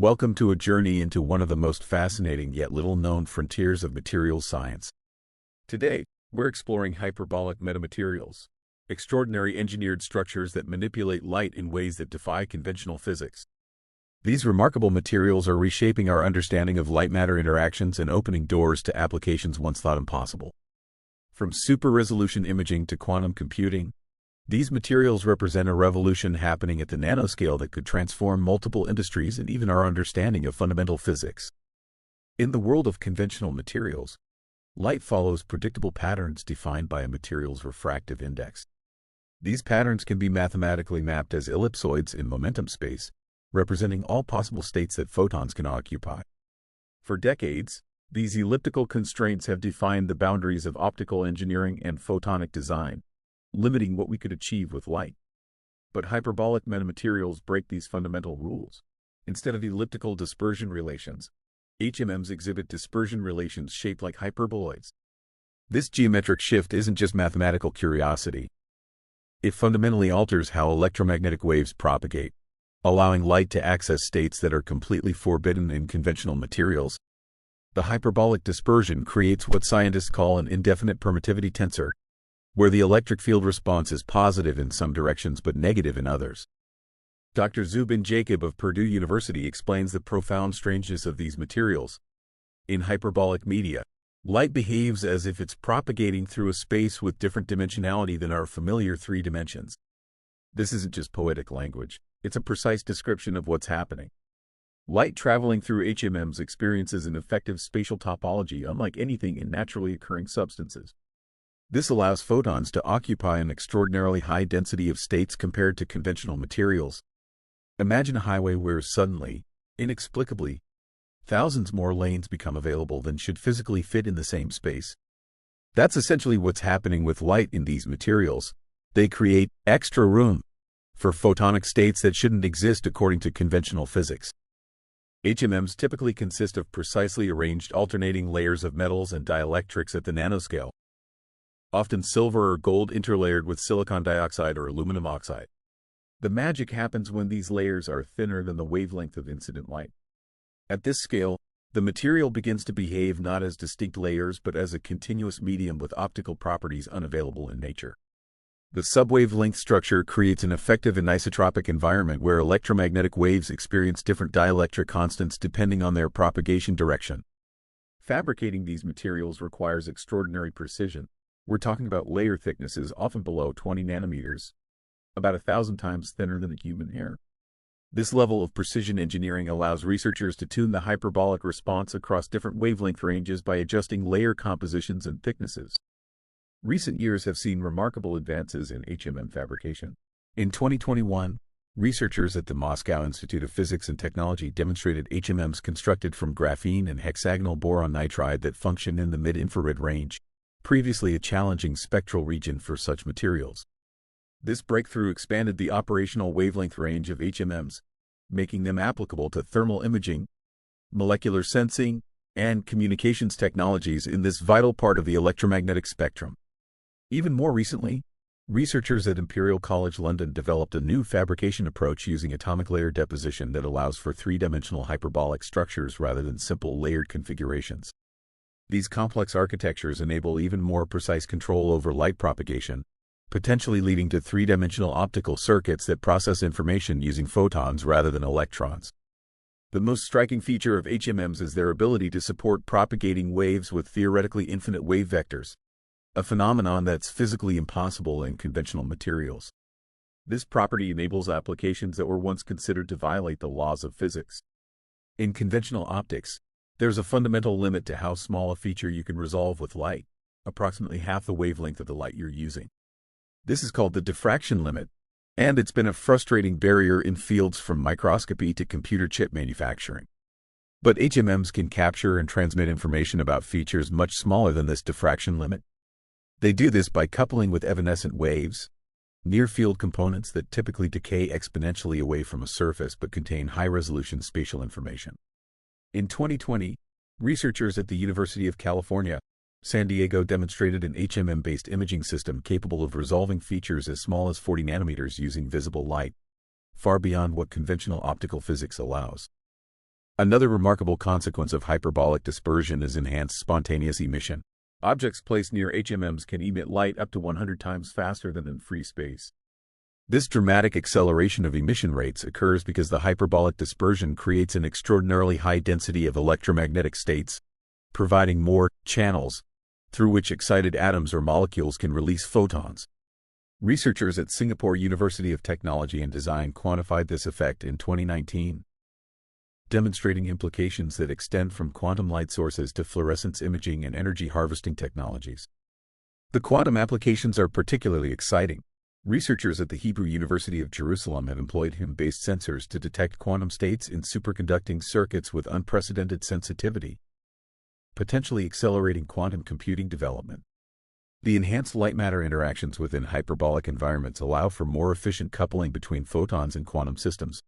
Welcome to a journey into one of the most fascinating yet little-known frontiers of materials science. Today, we're exploring hyperbolic metamaterials, extraordinary engineered structures that manipulate light in ways that defy conventional physics. These remarkable materials are reshaping our understanding of light-matter interactions and opening doors to applications once thought impossible. From super-resolution imaging to quantum computing, these materials represent a revolution happening at the nanoscale that could transform multiple industries and even our understanding of fundamental physics. In the world of conventional materials, light follows predictable patterns defined by a material's refractive index. These patterns can be mathematically mapped as ellipsoids in momentum space, representing all possible states that photons can occupy. For decades, these elliptical constraints have defined the boundaries of optical engineering and photonic design, limiting what we could achieve with light. But hyperbolic metamaterials break these fundamental rules. Instead of elliptical dispersion relations, HMMs exhibit dispersion relations shaped like hyperboloids. This geometric shift isn't just mathematical curiosity. It fundamentally alters how electromagnetic waves propagate, allowing light to access states that are completely forbidden in conventional materials. The hyperbolic dispersion creates what scientists call an indefinite permittivity tensor, where the electric field response is positive in some directions but negative in others. Dr. Zubin Jacob of Purdue University explains the profound strangeness of these materials. In hyperbolic media, light behaves as if it's propagating through a space with different dimensionality than our familiar three dimensions. This isn't just poetic language, it's a precise description of what's happening. Light traveling through HMMs experiences an effective spatial topology unlike anything in naturally occurring substances. This allows photons to occupy an extraordinarily high density of states compared to conventional materials. Imagine a highway where suddenly, inexplicably, thousands more lanes become available than should physically fit in the same space. That's essentially what's happening with light in these materials. They create extra room for photonic states that shouldn't exist according to conventional physics. HMMs typically consist of precisely arranged alternating layers of metals and dielectrics at the nanoscale, often silver or gold interlayered with silicon dioxide or aluminum oxide. The magic happens when these layers are thinner than the wavelength of incident light. At this scale, the material begins to behave not as distinct layers but as a continuous medium with optical properties unavailable in nature. The subwavelength structure creates an effective anisotropic environment where electromagnetic waves experience different dielectric constants depending on their propagation direction. Fabricating these materials requires extraordinary precision. We're talking about layer thicknesses often below 20 nanometers, about 1,000 times thinner than the human hair. This level of precision engineering allows researchers to tune the hyperbolic response across different wavelength ranges by adjusting layer compositions and thicknesses. Recent years have seen remarkable advances in HMM fabrication. In 2021, researchers at the Moscow Institute of Physics and Technology demonstrated HMMs constructed from graphene and hexagonal boron nitride that function in the mid-infrared range, previously a challenging spectral region for such materials. This breakthrough expanded the operational wavelength range of HMMs, making them applicable to thermal imaging, molecular sensing, and communications technologies in this vital part of the electromagnetic spectrum. Even more recently, researchers at Imperial College London developed a new fabrication approach using atomic layer deposition that allows for three-dimensional hyperbolic structures rather than simple layered configurations. These complex architectures enable even more precise control over light propagation, potentially leading to three-dimensional optical circuits that process information using photons rather than electrons. The most striking feature of HMMs is their ability to support propagating waves with theoretically infinite wavevectors, a phenomenon that's physically impossible in conventional materials. This property enables applications that were once considered to violate the laws of physics. In conventional optics, there's a fundamental limit to how small a feature you can resolve with light, approximately half the wavelength of the light you're using. This is called the diffraction limit, and it's been a frustrating barrier in fields from microscopy to computer chip manufacturing. But HMMs can capture and transmit information about features much smaller than this diffraction limit. They do this by coupling with evanescent waves, near-field components that typically decay exponentially away from a surface but contain high-resolution spatial information. In 2020, researchers at the University of California, San Diego demonstrated an HMM-based imaging system capable of resolving features as small as 40 nanometers using visible light, far beyond what conventional optical physics allows. Another remarkable consequence of hyperbolic dispersion is enhanced spontaneous emission. Objects placed near HMMs can emit light up to 100 times faster than in free space. This dramatic acceleration of emission rates occurs because the hyperbolic dispersion creates an extraordinarily high density of electromagnetic states, providing more channels through which excited atoms or molecules can release photons. Researchers at Singapore University of Technology and Design quantified this effect in 2019, demonstrating implications that extend from quantum light sources to fluorescence imaging and energy harvesting technologies. The quantum applications are particularly exciting. Researchers at the Hebrew University of Jerusalem have employed HIM-based sensors to detect quantum states in superconducting circuits with unprecedented sensitivity, potentially accelerating quantum computing development. The enhanced light-matter interactions within hyperbolic environments allow for more efficient coupling between photons and quantum systems,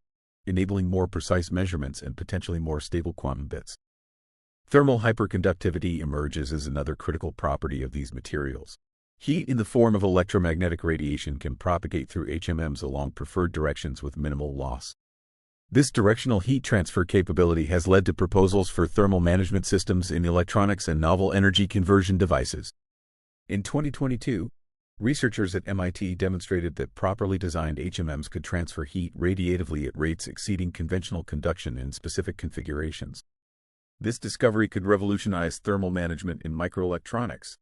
enabling more precise measurements and potentially more stable quantum bits. Thermal hyperconductivity emerges as another critical property of these materials. Heat in the form of electromagnetic radiation can propagate through HMMs along preferred directions with minimal loss. This directional heat transfer capability has led to proposals for thermal management systems in electronics and novel energy conversion devices. In 2022, researchers at MIT demonstrated that properly designed HMMs could transfer heat radiatively at rates exceeding conventional conduction in specific configurations. This discovery could revolutionize thermal management in microelectronics,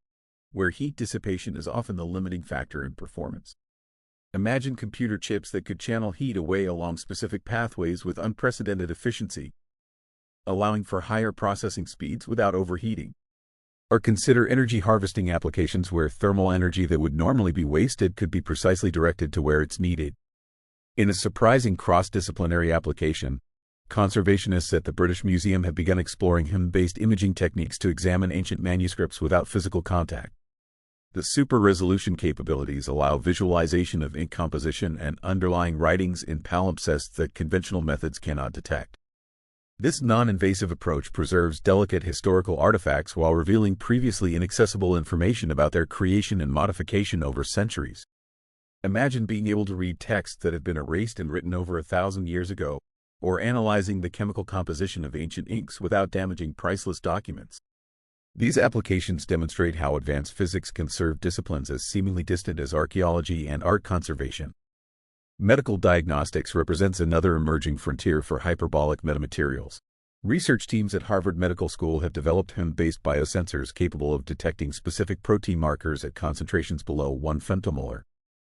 where heat dissipation is often the limiting factor in performance. Imagine computer chips that could channel heat away along specific pathways with unprecedented efficiency, allowing for higher processing speeds without overheating. Or consider energy harvesting applications where thermal energy that would normally be wasted could be precisely directed to where it's needed. In a surprising cross-disciplinary application, conservationists at the British Museum have begun exploring HIM-based imaging techniques to examine ancient manuscripts without physical contact. The super-resolution capabilities allow visualization of ink composition and underlying writings in palimpsests that conventional methods cannot detect. This non-invasive approach preserves delicate historical artifacts while revealing previously inaccessible information about their creation and modification over centuries. Imagine being able to read texts that have been erased and written over 1,000 years ago, or analyzing the chemical composition of ancient inks without damaging priceless documents. These applications demonstrate how advanced physics can serve disciplines as seemingly distant as archaeology and art conservation. Medical diagnostics represents another emerging frontier for hyperbolic metamaterials. Research teams at Harvard Medical School have developed HIM-based biosensors capable of detecting specific protein markers at concentrations below 1 femtomolar,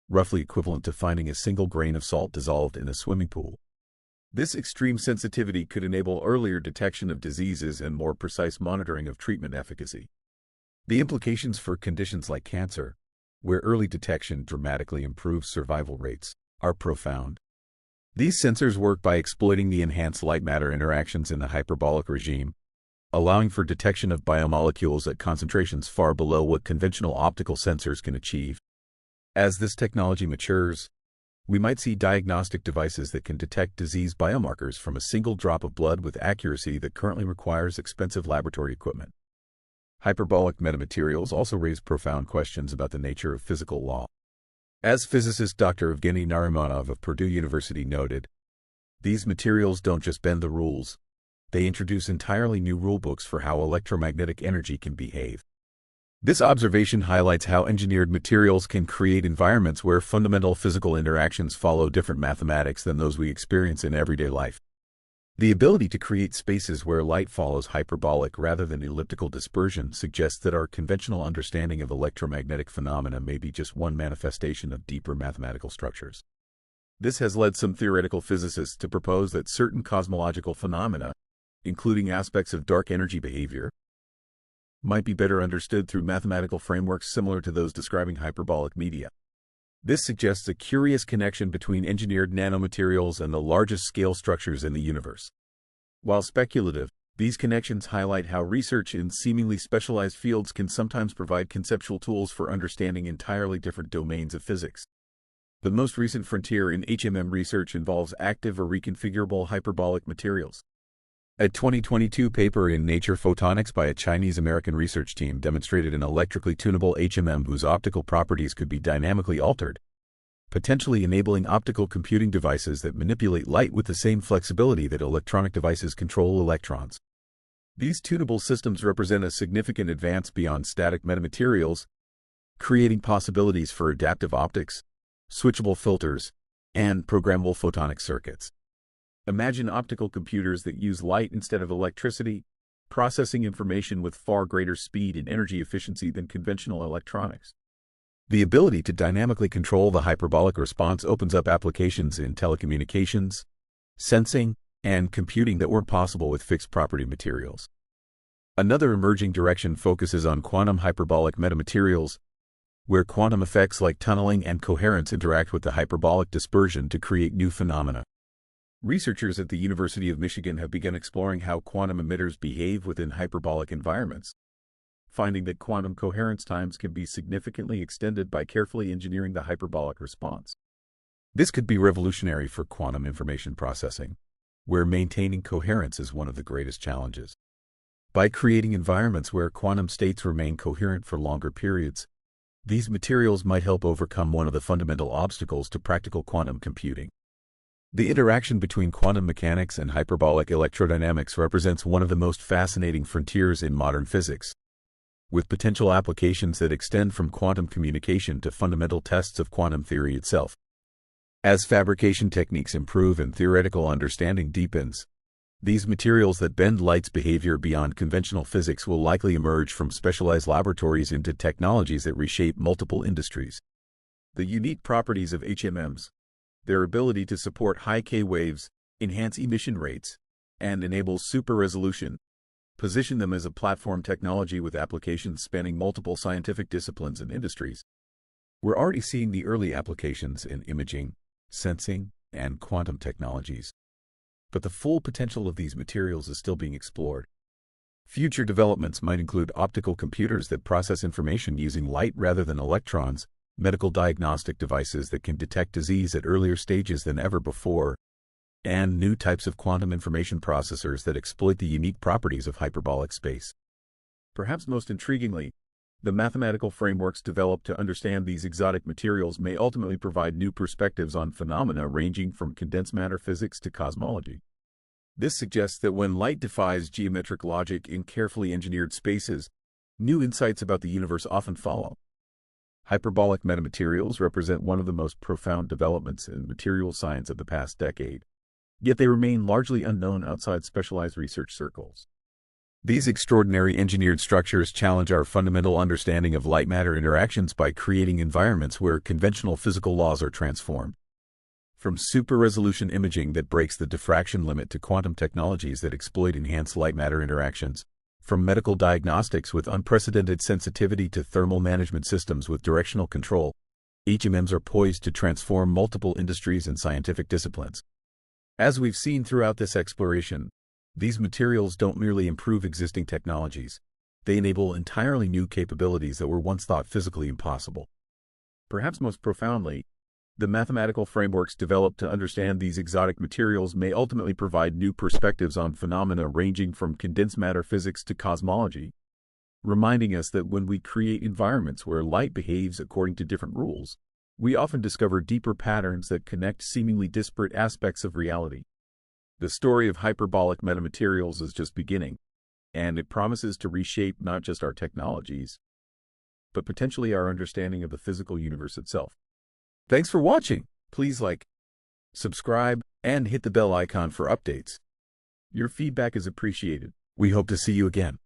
roughly equivalent to finding a single grain of salt dissolved in a swimming pool. This extreme sensitivity could enable earlier detection of diseases and more precise monitoring of treatment efficacy. The implications for conditions like cancer, where early detection dramatically improves survival rates, are profound. These sensors work by exploiting the enhanced light-matter interactions in the hyperbolic regime, allowing for detection of biomolecules at concentrations far below what conventional optical sensors can achieve. As this technology matures, we might see diagnostic devices that can detect disease biomarkers from a single drop of blood with accuracy that currently requires expensive laboratory equipment. Hyperbolic metamaterials also raise profound questions about the nature of physical law. As physicist Dr. Evgeny Narimanov of Purdue University noted, these materials don't just bend the rules, they introduce entirely new rulebooks for how electromagnetic energy can behave. This observation highlights how engineered materials can create environments where fundamental physical interactions follow different mathematics than those we experience in everyday life. The ability to create spaces where light follows hyperbolic rather than elliptical dispersion suggests that our conventional understanding of electromagnetic phenomena may be just one manifestation of deeper mathematical structures. This has led some theoretical physicists to propose that certain cosmological phenomena, including aspects of dark energy behavior, might be better understood through mathematical frameworks similar to those describing hyperbolic media. This suggests a curious connection between engineered nanomaterials and the largest scale structures in the universe. While speculative, these connections highlight how research in seemingly specialized fields can sometimes provide conceptual tools for understanding entirely different domains of physics. The most recent frontier in HMM research involves active or reconfigurable hyperbolic materials. A 2022 paper in Nature Photonics by a Chinese-American research team demonstrated an electrically tunable HMM whose optical properties could be dynamically altered, potentially enabling optical computing devices that manipulate light with the same flexibility that electronic devices control electrons. These tunable systems represent a significant advance beyond static metamaterials, creating possibilities for adaptive optics, switchable filters, and programmable photonic circuits. Imagine optical computers that use light instead of electricity, processing information with far greater speed and energy efficiency than conventional electronics. The ability to dynamically control the hyperbolic response opens up applications in telecommunications, sensing, and computing that weren't possible with fixed-property materials. Another emerging direction focuses on quantum hyperbolic metamaterials, where quantum effects like tunneling and coherence interact with the hyperbolic dispersion to create new phenomena. Researchers at the University of Michigan have begun exploring how quantum emitters behave within hyperbolic environments, finding that quantum coherence times can be significantly extended by carefully engineering the hyperbolic response. This could be revolutionary for quantum information processing, where maintaining coherence is one of the greatest challenges. By creating environments where quantum states remain coherent for longer periods, these materials might help overcome one of the fundamental obstacles to practical quantum computing. The interaction between quantum mechanics and hyperbolic electrodynamics represents one of the most fascinating frontiers in modern physics, with potential applications that extend from quantum communication to fundamental tests of quantum theory itself. As fabrication techniques improve and theoretical understanding deepens, these materials that bend light's behavior beyond conventional physics will likely emerge from specialized laboratories into technologies that reshape multiple industries. The unique properties of HMMs, their ability to support high K waves, enhance emission rates, and enable super-resolution, position them as a platform technology with applications spanning multiple scientific disciplines and industries. We're already seeing the early applications in imaging, sensing, and quantum technologies. But the full potential of these materials is still being explored. Future developments might include optical computers that process information using light rather than electrons, medical diagnostic devices that can detect disease at earlier stages than ever before, and new types of quantum information processors that exploit the unique properties of hyperbolic space. Perhaps most intriguingly, the mathematical frameworks developed to understand these exotic materials may ultimately provide new perspectives on phenomena ranging from condensed matter physics to cosmology. This suggests that when light defies geometric logic in carefully engineered spaces, new insights about the universe often follow. Hyperbolic metamaterials represent one of the most profound developments in material science of the past decade, yet they remain largely unknown outside specialized research circles. These extraordinary engineered structures challenge our fundamental understanding of light-matter interactions by creating environments where conventional physical laws are transformed. From super-resolution imaging that breaks the diffraction limit to quantum technologies that exploit enhanced light-matter interactions, from medical diagnostics with unprecedented sensitivity to thermal management systems with directional control, HMMs are poised to transform multiple industries and scientific disciplines. As we've seen throughout this exploration, these materials don't merely improve existing technologies, they enable entirely new capabilities that were once thought physically impossible. Perhaps most profoundly, the mathematical frameworks developed to understand these exotic materials may ultimately provide new perspectives on phenomena ranging from condensed matter physics to cosmology, reminding us that when we create environments where light behaves according to different rules, we often discover deeper patterns that connect seemingly disparate aspects of reality. The story of hyperbolic metamaterials is just beginning, and it promises to reshape not just our technologies, but potentially our understanding of the physical universe itself. Thanks for watching. Please like, subscribe, and hit the bell icon for updates. Your feedback is appreciated. We hope to see you again.